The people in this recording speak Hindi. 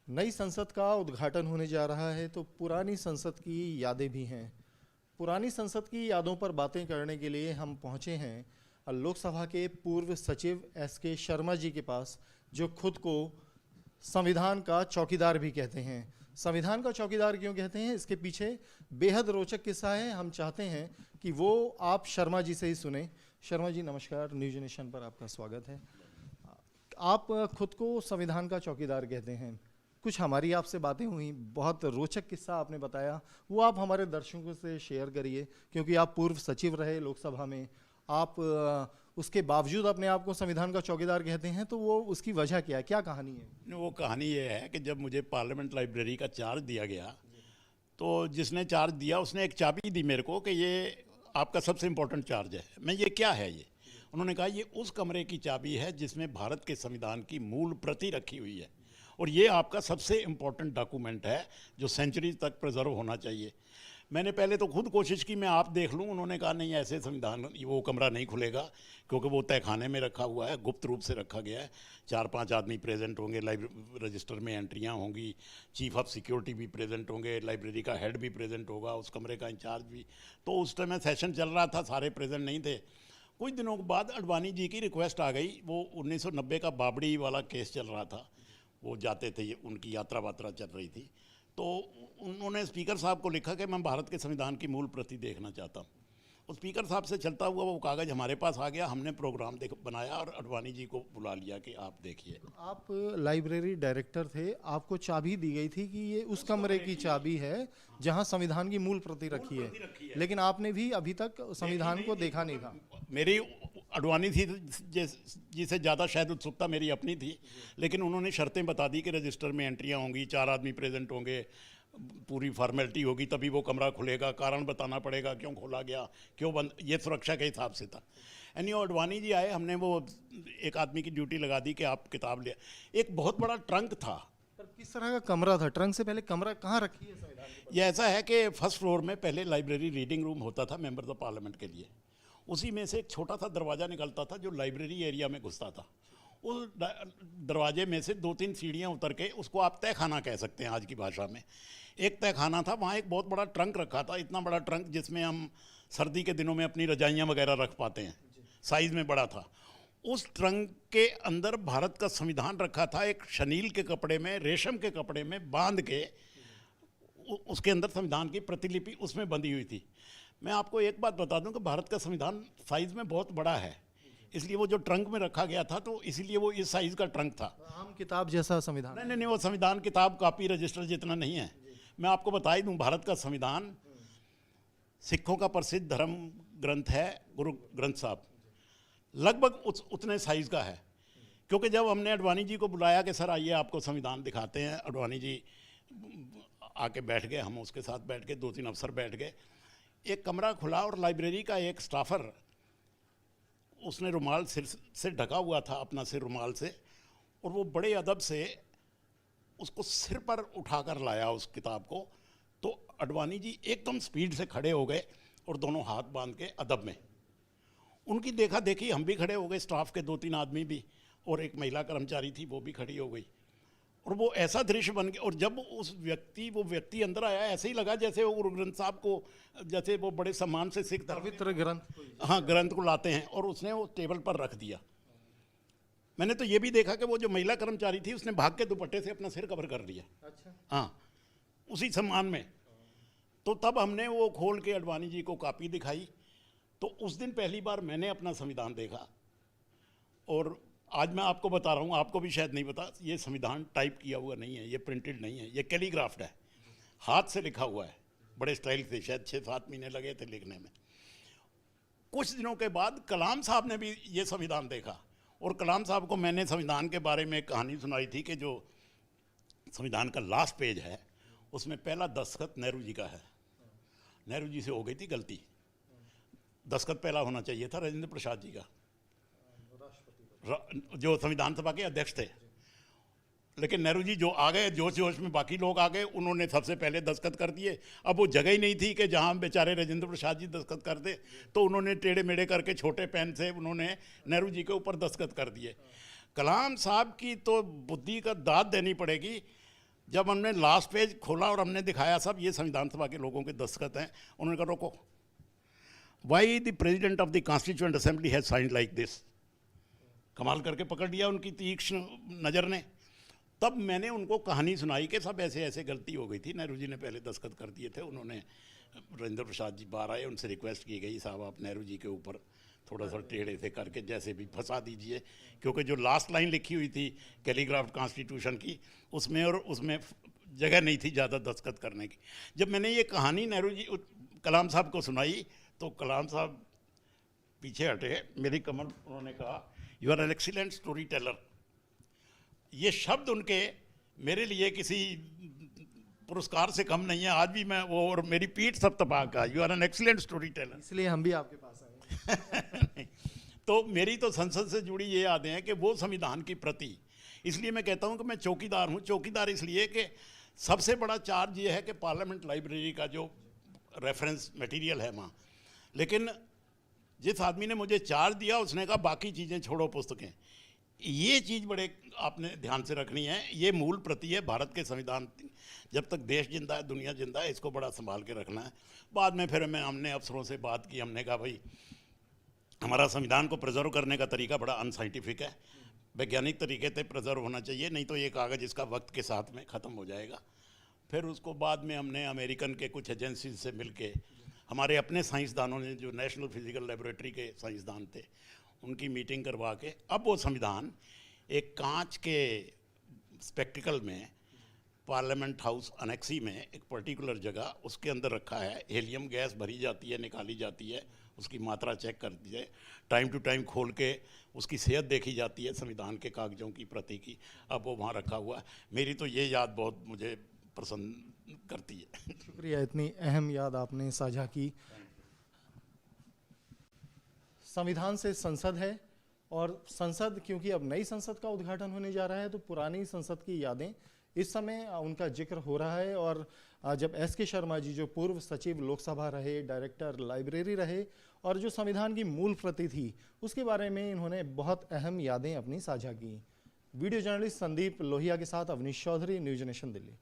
नई संसद का उद्घाटन होने जा रहा है तो पुरानी संसद की यादें भी हैं। पुरानी संसद की यादों पर बातें करने के लिए हम पहुंचे हैं लोकसभा के पूर्व सचिव एस के शर्मा जी के पास, जो खुद को संविधान का चौकीदार भी कहते हैं। संविधान का चौकीदार क्यों कहते हैं, इसके पीछे बेहद रोचक किस्सा है। हम चाहते हैं कि वो आप शर्मा जी से ही सुने। शर्मा जी नमस्कार, न्यूज नेशन पर आपका स्वागत है। आप खुद को संविधान का चौकीदार कहते हैं, कुछ हमारी आपसे बातें हुई, बहुत रोचक किस्सा आपने बताया, वो आप हमारे दर्शकों से शेयर करिए, क्योंकि आप पूर्व सचिव रहे लोकसभा में। आप उसके बावजूद अपने आप को संविधान का चौकीदार कहते हैं, तो वो उसकी वजह क्या है, क्या कहानी है? वो कहानी ये है कि जब मुझे पार्लियामेंट लाइब्रेरी का चार्ज दिया गया, तो जिसने चार्ज दिया उसने एक चाबी दी मेरे को कि ये आपका सबसे इम्पोर्टेंट चार्ज है। मैं ये क्या है ये? उन्होंने कहा ये उस कमरे की चाबी है जिसमें भारत के संविधान की मूल प्रति रखी हुई है, और ये आपका सबसे इम्पोर्टेंट डॉक्यूमेंट है जो सेंचुरी तक प्रिजर्व होना चाहिए। मैंने पहले तो खुद कोशिश की मैं आप देख लूँ। उन्होंने कहा नहीं, ऐसे संविधान वो कमरा नहीं खुलेगा, क्योंकि वो तहखाने में रखा हुआ है, गुप्त रूप से रखा गया है। 4-5 आदमी प्रेजेंट होंगे, लाइब्रेरी रजिस्टर में एंट्रियाँ होंगी, चीफ ऑफ सिक्योरिटी भी प्रेजेंट होंगे, लाइब्रेरी का हेड भी प्रेजेंट होगा, उस कमरे का इंचार्ज भी। तो उस टाइम सेशन चल रहा था, सारे प्रेजेंट नहीं थे। कुछ दिनों के बाद अडवाणी जी की रिक्वेस्ट आ गई। वो 1990 का बाबड़ी वाला केस चल रहा था, वो जाते थे, उनकी यात्रा वात्रा चल रही थी। तो उन्होंने स्पीकर साहब को लिखा कि मैं भारत के संविधान की मूल प्रति देखना चाहता हूँ। और स्पीकर साहब से चलता हुआ वो कागज़ हमारे पास आ गया। हमने प्रोग्राम बनाया और अडवाणी जी को बुला लिया कि आप देखिए। आप लाइब्रेरी डायरेक्टर थे, आपको चाबी दी गई थी कि ये उस कमरे की चाबी है जहां संविधान की मूल प्रति रखी है, लेकिन आपने भी अभी तक संविधान को देखा नहीं था। मेरी अडवाणी थी जिसे ज़्यादा शायद उत्सुकता मेरी अपनी थी, लेकिन उन्होंने शर्तें बता दी कि रजिस्टर में एंट्रियाँ होंगी, 4 आदमी प्रेजेंट होंगे, पूरी फॉर्मेलिटी होगी, तभी वो कमरा खुलेगा, कारण बताना पड़ेगा क्यों खोला गया, क्यों बंद, ये सुरक्षा के हिसाब से था। यानी अडवाणी जी आए, हमने वो एक आदमी की ड्यूटी लगा दी कि आप किताब ले। एक बहुत बड़ा ट्रंक था। पर किस तरह का कमरा था? ट्रंक से पहले कमरा कहाँ रखी है संविधान की? ये ऐसा है कि फर्स्ट फ्लोर में पहले लाइब्रेरी रीडिंग रूम होता था मेंबर्स ऑफ पार्लियामेंट के लिए। उसी में से एक छोटा सा दरवाज़ा निकलता था जो लाइब्रेरी एरिया में घुसता था। उस दरवाजे में से 2-3 सीढ़ियाँ उतर के, उसको आप तहखाना कह सकते हैं आज की भाषा में, एक तहखाना था। वहाँ एक बहुत बड़ा ट्रंक रखा था, इतना बड़ा ट्रंक जिसमें हम सर्दी के दिनों में अपनी रजाइयाँ वगैरह रख पाते हैं, साइज़ में बड़ा था। उस ट्रंक के अंदर भारत का संविधान रखा था, एक शनील के कपड़े में, रेशम के कपड़े में बांध के। उसके अंदर संविधान की प्रतिलिपि उसमें बंधी हुई थी। मैं आपको एक बात बता दूं कि भारत का संविधान साइज़ में बहुत बड़ा है, इसलिए वो जो ट्रंक में रखा गया था, तो इसलिए वो इस साइज़ का ट्रंक था। आम किताब जैसा संविधान? नहीं नहीं नहीं, वो संविधान किताब कॉपी रजिस्टर जितना नहीं है। मैं आपको बता ही दूं, भारत का संविधान सिखों का प्रसिद्ध धर्म ग्रंथ है, गुरु ग्रंथ साहब, लगभग उतने साइज़ का है। क्योंकि जब हमने अडवाणी जी को बुलाया कि सर आइए आपको संविधान दिखाते हैं, अडवाणी जी आके बैठ गए, हम उसके साथ बैठ गए, 2-3 अफसर बैठ गए। एक कमरा खुला और लाइब्रेरी का एक स्टाफर, उसने रुमाल सिर से ढका हुआ था, अपना सिर रुमाल से, और वो बड़े अदब से उसको सिर पर उठाकर लाया उस किताब को। तो अडवाणी जी एकदम स्पीड से खड़े हो गए और दोनों हाथ बांध के अदब में। उनकी देखा देखी हम भी खड़े हो गए, स्टाफ के 2-3 आदमी भी, और एक महिला कर्मचारी थी वो भी खड़ी हो गई। और वो ऐसा दृश्य बन गया। और जब वो व्यक्ति अंदर आया, ऐसे ही लगा जैसे वो गुरु ग्रंथ साहब को, जैसे वो बड़े सम्मान से सिख पवित्र ग्रंथ, हाँ, ग्रंथ को लाते हैं, और उसने वो टेबल पर रख दिया। मैंने तो ये भी देखा कि वो जो महिला कर्मचारी थी उसने भाग के दुपट्टे से अपना सिर कवर कर लिया। अच्छा। हाँ, उसी सम्मान में। तो तब हमने वो खोल के अडवाणी जी को कॉपी दिखाई। तो उस दिन पहली बार मैंने अपना संविधान देखा। और आज मैं आपको बता रहा हूँ, आपको भी शायद नहीं पता, ये संविधान टाइप किया हुआ नहीं है, ये प्रिंटेड नहीं है, ये कैलीग्राफ्ड है, हाथ से लिखा हुआ है, बड़े स्टाइल से। शायद 6-7 महीने लगे थे लिखने में। कुछ दिनों के बाद कलाम साहब ने भी ये संविधान देखा, और कलाम साहब को मैंने संविधान के बारे में एक कहानी सुनाई थी कि जो संविधान का लास्ट पेज है उसमें पहला दस्तखत नेहरू जी का है। नेहरू जी से हो गई थी गलती, दस्तखत पहला होना चाहिए था राजेंद्र प्रसाद जी का, जो संविधान सभा के अध्यक्ष थे। लेकिन नेहरू जी जो आ गए जोश जोश में, बाकी लोग आ गए, उन्होंने सबसे पहले दस्तखत कर दिए। अब वो जगह ही नहीं थी कि जहां बेचारे राजेंद्र प्रसाद जी दस्तखत करते, तो उन्होंने टेढ़े मेढ़े करके छोटे पेन से उन्होंने नेहरू जी के ऊपर दस्तखत कर दिए। कलाम साहब की तो बुद्धि का दाद देनी पड़ेगी। जब हमने लास्ट पेज खोला और हमने दिखाया सब ये संविधान सभा के लोगों के दस्तखत हैं, उन्होंने कहा रोको, why the president of the constituent assembly has signed like this. कमाल करके पकड़ लिया उनकी तीक्ष्ण नज़र ने। तब मैंने उनको कहानी सुनाई कि सब ऐसे ऐसे गलती हो गई थी, नेहरू जी ने पहले दस्तखत कर दिए थे, उन्होंने राजेंद्र प्रसाद जी बाहर आए, उनसे रिक्वेस्ट की गई साहब आप नेहरू जी के ऊपर थोड़ा सा टेढ़े से करके जैसे भी फंसा दीजिए, क्योंकि जो लास्ट लाइन लिखी हुई थी कैलीग्राफ कॉन्स्टिट्यूशन की उसमें, और उसमें जगह नहीं थी ज़्यादा दस्तखत करने की। जब मैंने ये कहानी नेहरू जी कलाम साहब को सुनाई तो कलाम साहब पीछे हटे, मेरी कमर, उन्होंने कहा you are an excellent storyteller. ये शब्द उनके मेरे लिए किसी पुरस्कार से कम नहीं है। आज भी मैं वो, और मेरी पीठ सब तपा का, you are an excellent storyteller. इसलिए हम भी आपके पास आए। तो मेरी तो संसद से जुड़ी ये यादें हैं कि वो संविधान की प्रति, इसलिए मैं कहता हूँ कि मैं चौकीदार हूँ। चौकीदार इसलिए कि सबसे बड़ा चार्ज ये है कि पार्लियामेंट लाइब्रेरी का जो रेफरेंस मटेरियल है वहाँ, लेकिन जिस आदमी ने मुझे चार्ज दिया उसने कहा बाकी चीज़ें छोड़ो, पुस्तकें। ये चीज़ बड़े आपने ध्यान से रखनी है। ये मूल प्रति है भारत के संविधान, जब तक देश जिंदा है दुनिया जिंदा है, इसको बड़ा संभाल के रखना है। बाद में फिर हमने अफसरों से बात की, हमने कहा भाई हमारा संविधान को प्रिजर्व करने का तरीका बड़ा अनसाइंटिफिक है, वैज्ञानिक तरीके से प्रिजर्व होना चाहिए, नहीं तो ये कागज़ इसका वक्त के साथ में ख़त्म हो जाएगा। फिर उसको बाद में हमने अमेरिकन के कुछ एजेंसीज से मिलके, हमारे अपने साइंसदानों ने जो नेशनल फिजिकल लेबोरेटरी के साइंसदान थे, उनकी मीटिंग करवा के अब वो संविधान एक कांच के स्पेक्टिकल में पार्लियामेंट हाउस अनेक्सी में एक पर्टिकुलर जगह उसके अंदर रखा है। हीलियम गैस भरी जाती है, निकाली जाती है, उसकी मात्रा चेक करती है, टाइम टू टाइम खोल के उसकी सेहत देखी जाती है, संविधान के कागजों की प्रति की। अब वो वहाँ रखा हुआ है। मेरी तो ये याद बहुत मुझे पसंद करती है। शुक्रिया, इतनी अहम याद आपने साझा की। संविधान से संसद है, और संसद, क्योंकि अब नई संसद का उद्घाटन होने जा रहा है, तो पुरानी संसद की यादें इस समय उनका जिक्र हो रहा है। और जब एस.के. शर्मा जी, जो पूर्व सचिव लोकसभा रहे, डायरेक्टर लाइब्रेरी रहे, और जो संविधान की मूल प्रति थी, उसके बारे में इन्होंने बहुत अहम यादें अपनी साझा की। वीडियो जर्नलिस्ट संदीप लोहिया के साथ अवनीश चौधरी, न्यूज नेशन दिल्ली।